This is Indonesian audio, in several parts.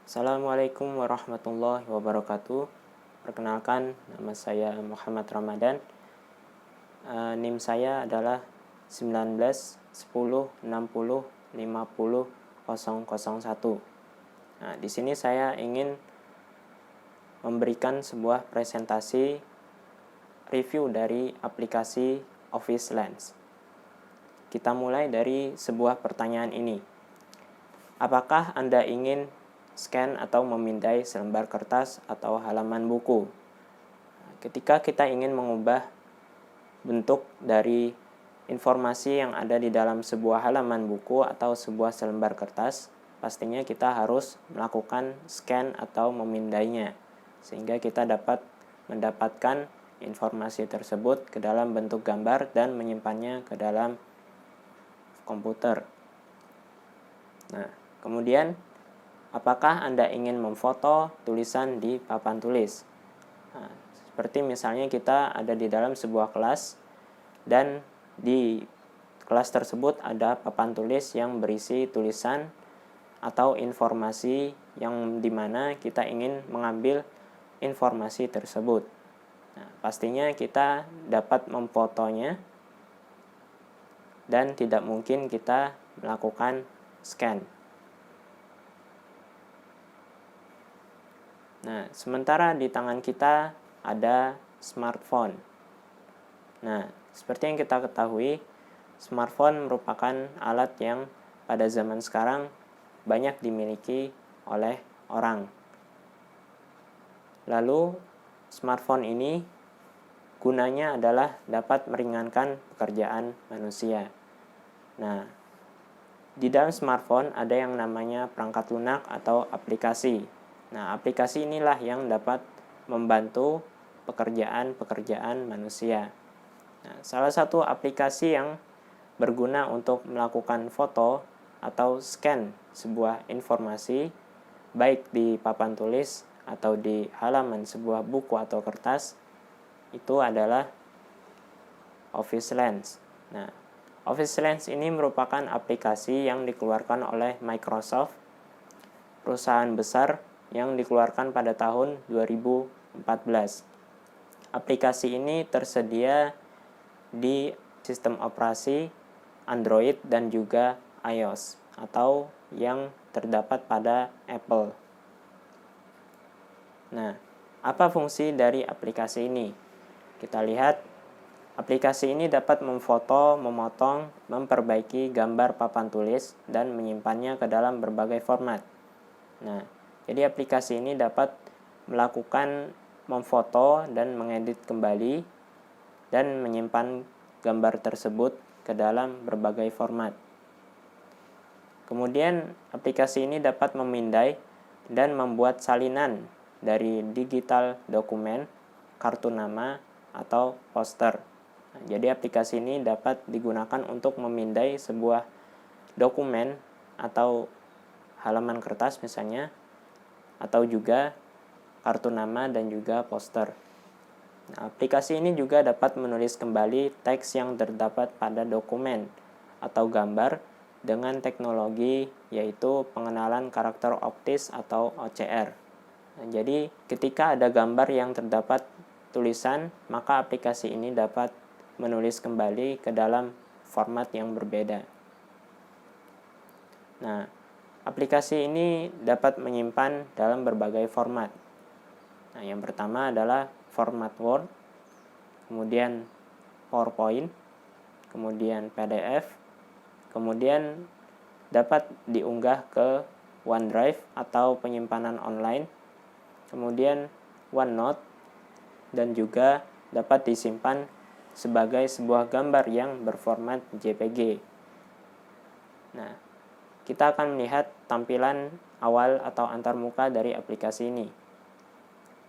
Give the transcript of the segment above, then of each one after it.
Assalamualaikum warahmatullahi wabarakatuh. Perkenalkan, nama saya Muhammad Ramadan. NIM saya adalah 19 10 60 50 001. Nah, di sini saya ingin memberikan sebuah presentasi review dari aplikasi Office Lens. Kita mulai dari sebuah pertanyaan ini. Apakah Anda ingin scan atau memindai selembar kertas atau halaman buku? Ketika kita ingin mengubah bentuk dari informasi yang ada di dalam sebuah halaman buku atau sebuah selembar kertas, pastinya kita harus melakukan scan atau memindainya, sehingga kita dapat mendapatkan informasi tersebut ke dalam bentuk gambar dan menyimpannya ke dalam komputer. Nah, kemudian apakah Anda ingin memfoto tulisan di papan tulis? Nah, seperti misalnya kita ada di dalam sebuah kelas dan di kelas tersebut ada papan tulis yang berisi tulisan atau informasi yang dimana kita ingin mengambil informasi tersebut. Nah, pastinya kita dapat memfotonya dan tidak mungkin kita melakukan scan. Nah, sementara di tangan kita ada smartphone. Nah, seperti yang kita ketahui, smartphone merupakan alat yang pada zaman sekarang banyak dimiliki oleh orang. Lalu, smartphone ini gunanya adalah dapat meringankan pekerjaan manusia. Nah, di dalam smartphone ada yang namanya perangkat lunak atau aplikasi. Nah, aplikasi inilah yang dapat membantu pekerjaan-pekerjaan manusia. Nah, salah satu aplikasi yang berguna untuk melakukan foto atau scan sebuah informasi, baik di papan tulis atau di halaman sebuah buku atau kertas, itu adalah Office Lens. Nah, Office Lens ini merupakan aplikasi yang dikeluarkan oleh Microsoft, perusahaan besar yang dikeluarkan pada tahun 2014. Aplikasi ini tersedia di sistem operasi Android dan juga iOS atau yang terdapat pada Apple. Nah, apa fungsi dari aplikasi ini? Kita lihat, aplikasi ini dapat memfoto, memotong, memperbaiki gambar papan tulis dan menyimpannya ke dalam berbagai format. Nah, jadi aplikasi ini dapat melakukan memfoto dan mengedit kembali dan menyimpan gambar tersebut ke dalam berbagai format. Kemudian aplikasi ini dapat memindai dan membuat salinan dari digital dokumen, kartu nama, atau poster. Nah, jadi aplikasi ini dapat digunakan untuk memindai sebuah dokumen atau halaman kertas misalnya, atau juga kartu nama dan juga poster. Nah, aplikasi ini juga dapat menulis kembali teks yang terdapat pada dokumen atau gambar dengan teknologi yaitu pengenalan karakter optis atau OCR. Nah, jadi ketika ada gambar yang terdapat tulisan, maka aplikasi ini dapat menulis kembali ke dalam format yang berbeda. Nah, aplikasi ini dapat menyimpan dalam berbagai format. Nah, yang pertama adalah format Word, kemudian PowerPoint, kemudian PDF, kemudian dapat diunggah ke OneDrive atau penyimpanan online, kemudian OneNote, dan juga dapat disimpan sebagai sebuah gambar yang berformat JPG. Nah, kita akan melihat tampilan awal atau antarmuka dari aplikasi ini.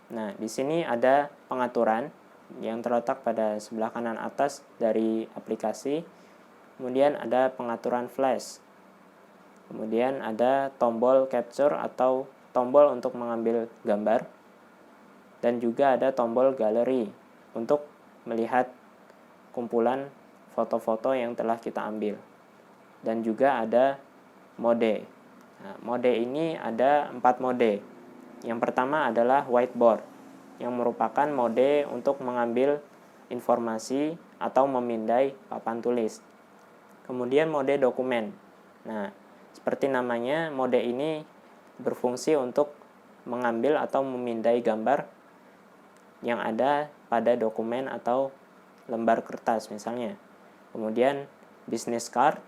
Nah, di sini ada pengaturan yang terletak pada sebelah kanan atas dari aplikasi. Kemudian ada pengaturan flash. Kemudian ada tombol capture atau tombol untuk mengambil gambar. Dan juga ada tombol galeri untuk melihat kumpulan foto-foto yang telah kita ambil. Dan juga ada mode. Nah, mode ini ada 4 mode. Yang pertama adalah whiteboard, yang merupakan mode untuk mengambil informasi atau memindai papan tulis. Kemudian mode dokumen. Nah, seperti namanya, mode ini berfungsi untuk mengambil atau memindai gambar yang ada pada dokumen atau lembar kertas misalnya. Kemudian business card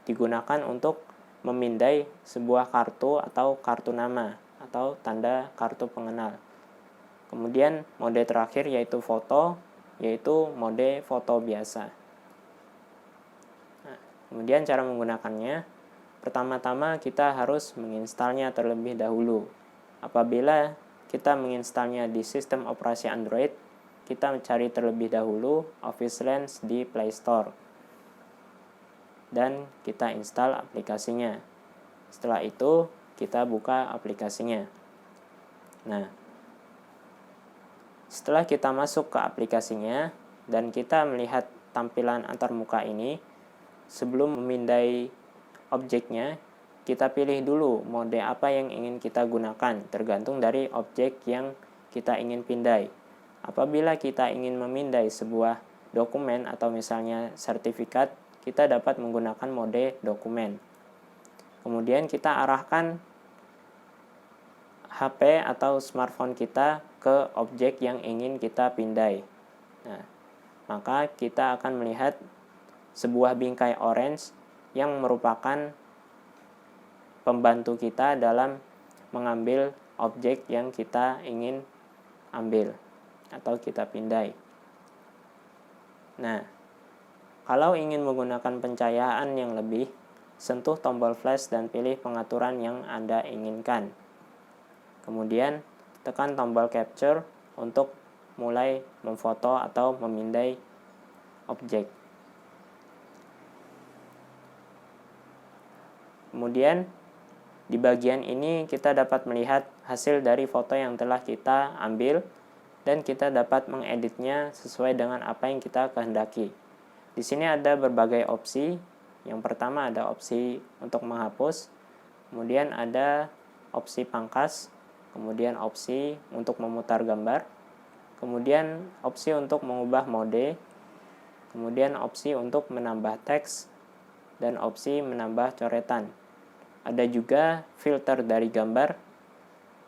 digunakan untuk memindai sebuah kartu atau kartu nama atau tanda kartu pengenal. Kemudian mode terakhir yaitu foto, yaitu mode foto biasa. Nah, kemudian cara menggunakannya, pertama-tama kita harus menginstalnya terlebih dahulu. Apabila kita menginstalnya di sistem operasi Android, kita mencari terlebih dahulu Office Lens di Play Store dan kita install aplikasinya. Setelah itu kita buka aplikasinya. Nah, setelah kita masuk ke aplikasinya dan kita melihat tampilan antarmuka ini, sebelum memindai objeknya, kita pilih dulu mode apa yang ingin kita gunakan, tergantung dari objek yang kita ingin pindai. Apabila kita ingin memindai sebuah dokumen atau misalnya sertifikat, kita dapat menggunakan mode dokumen. Kemudian kita arahkan HP atau smartphone kita ke objek yang ingin kita pindai. Nah, maka kita akan melihat sebuah bingkai orange yang merupakan pembantu kita dalam mengambil objek yang kita ingin ambil atau kita pindai. Nah, kalau ingin menggunakan pencahayaan yang lebih, sentuh tombol flash dan pilih pengaturan yang Anda inginkan. Kemudian tekan tombol capture untuk mulai memfoto atau memindai objek. Kemudian di bagian ini kita dapat melihat hasil dari foto yang telah kita ambil dan kita dapat mengeditnya sesuai dengan apa yang kita kehendaki. Di sini ada berbagai opsi. Yang pertama ada opsi untuk menghapus, kemudian ada opsi pangkas, kemudian opsi untuk memutar gambar, kemudian opsi untuk mengubah mode, kemudian opsi untuk menambah teks, dan opsi menambah coretan. Ada juga filter dari gambar,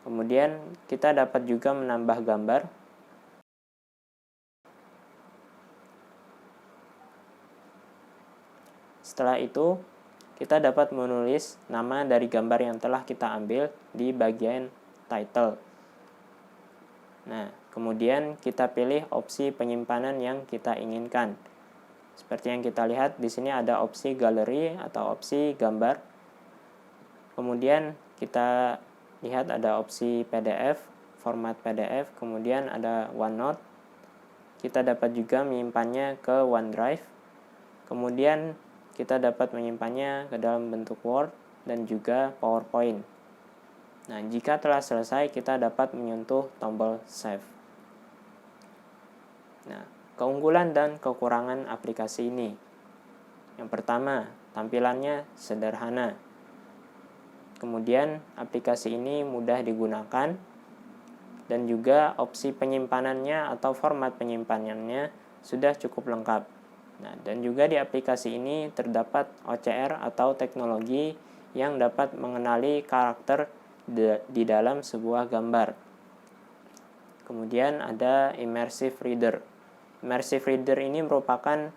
kemudian kita dapat juga menambah gambar. Setelah itu, kita dapat menulis nama dari gambar yang telah kita ambil di bagian title. Nah, kemudian kita pilih opsi penyimpanan yang kita inginkan. Seperti yang kita lihat di sini ada opsi galeri atau opsi gambar. Kemudian kita lihat ada opsi PDF, format PDF, kemudian ada OneNote. Kita dapat juga menyimpannya ke OneDrive. Kemudian kita dapat menyimpannya ke dalam bentuk Word dan juga PowerPoint. Nah, jika telah selesai, kita dapat menyentuh tombol Save. Nah, keunggulan dan kekurangan aplikasi ini. Yang pertama, tampilannya sederhana. Kemudian, aplikasi ini mudah digunakan dan juga opsi penyimpanannya atau format penyimpanannya sudah cukup lengkap. Nah, dan juga di aplikasi ini terdapat OCR atau teknologi yang dapat mengenali karakter di dalam sebuah gambar. Kemudian ada Immersive Reader. Immersive Reader ini merupakan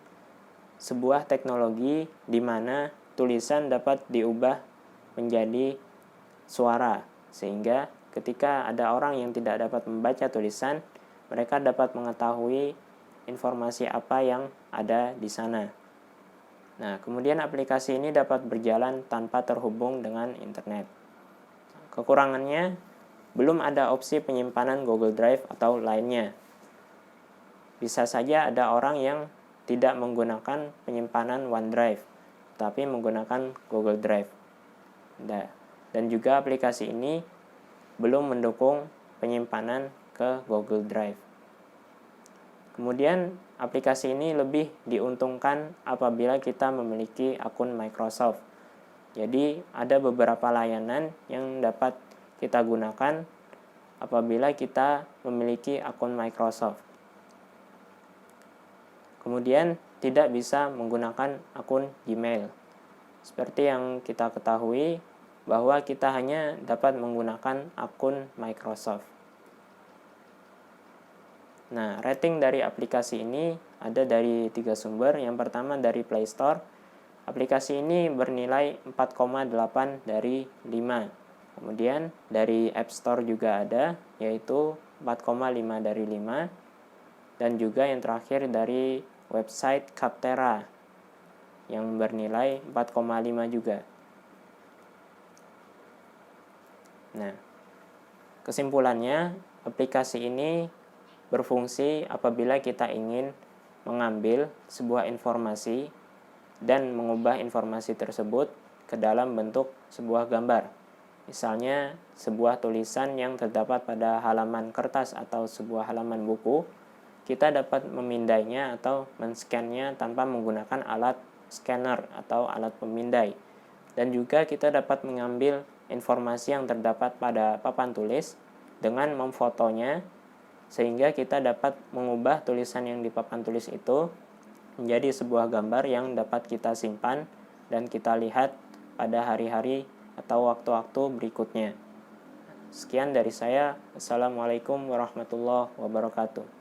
sebuah teknologi di mana tulisan dapat diubah menjadi suara, sehingga ketika ada orang yang tidak dapat membaca tulisan, mereka dapat mengetahui informasi apa yang ada di sana. Nah, kemudian aplikasi ini dapat berjalan tanpa terhubung dengan internet. Kekurangannya, belum ada opsi penyimpanan Google Drive atau lainnya. Bisa saja ada orang yang tidak menggunakan penyimpanan OneDrive, tapi menggunakan Google Drive. Dan juga aplikasi ini belum mendukung penyimpanan ke Google Drive. Kemudian aplikasi ini lebih diuntungkan apabila kita memiliki akun Microsoft. Jadi ada beberapa layanan yang dapat kita gunakan apabila kita memiliki akun Microsoft. Kemudian tidak bisa menggunakan akun Gmail. Seperti yang kita ketahui bahwa kita hanya dapat menggunakan akun Microsoft. Nah, rating dari aplikasi ini ada dari 3 sumber. Yang pertama dari Play Store. Aplikasi ini bernilai 4,8 dari 5. Kemudian dari App Store juga ada, yaitu 4,5 dari 5. Dan juga yang terakhir dari website Capterra yang bernilai 4,5 juga. Nah, kesimpulannya, aplikasi ini berfungsi apabila kita ingin mengambil sebuah informasi dan mengubah informasi tersebut ke dalam bentuk sebuah gambar. Misalnya, sebuah tulisan yang terdapat pada halaman kertas atau sebuah halaman buku, kita dapat memindainya atau men-scan-nya tanpa menggunakan alat scanner atau alat pemindai. Dan juga kita dapat mengambil informasi yang terdapat pada papan tulis dengan memfotonya, sehingga kita dapat mengubah tulisan yang di papan tulis itu menjadi sebuah gambar yang dapat kita simpan dan kita lihat pada hari-hari atau waktu-waktu berikutnya. Sekian dari saya. Assalamualaikum warahmatullahi wabarakatuh.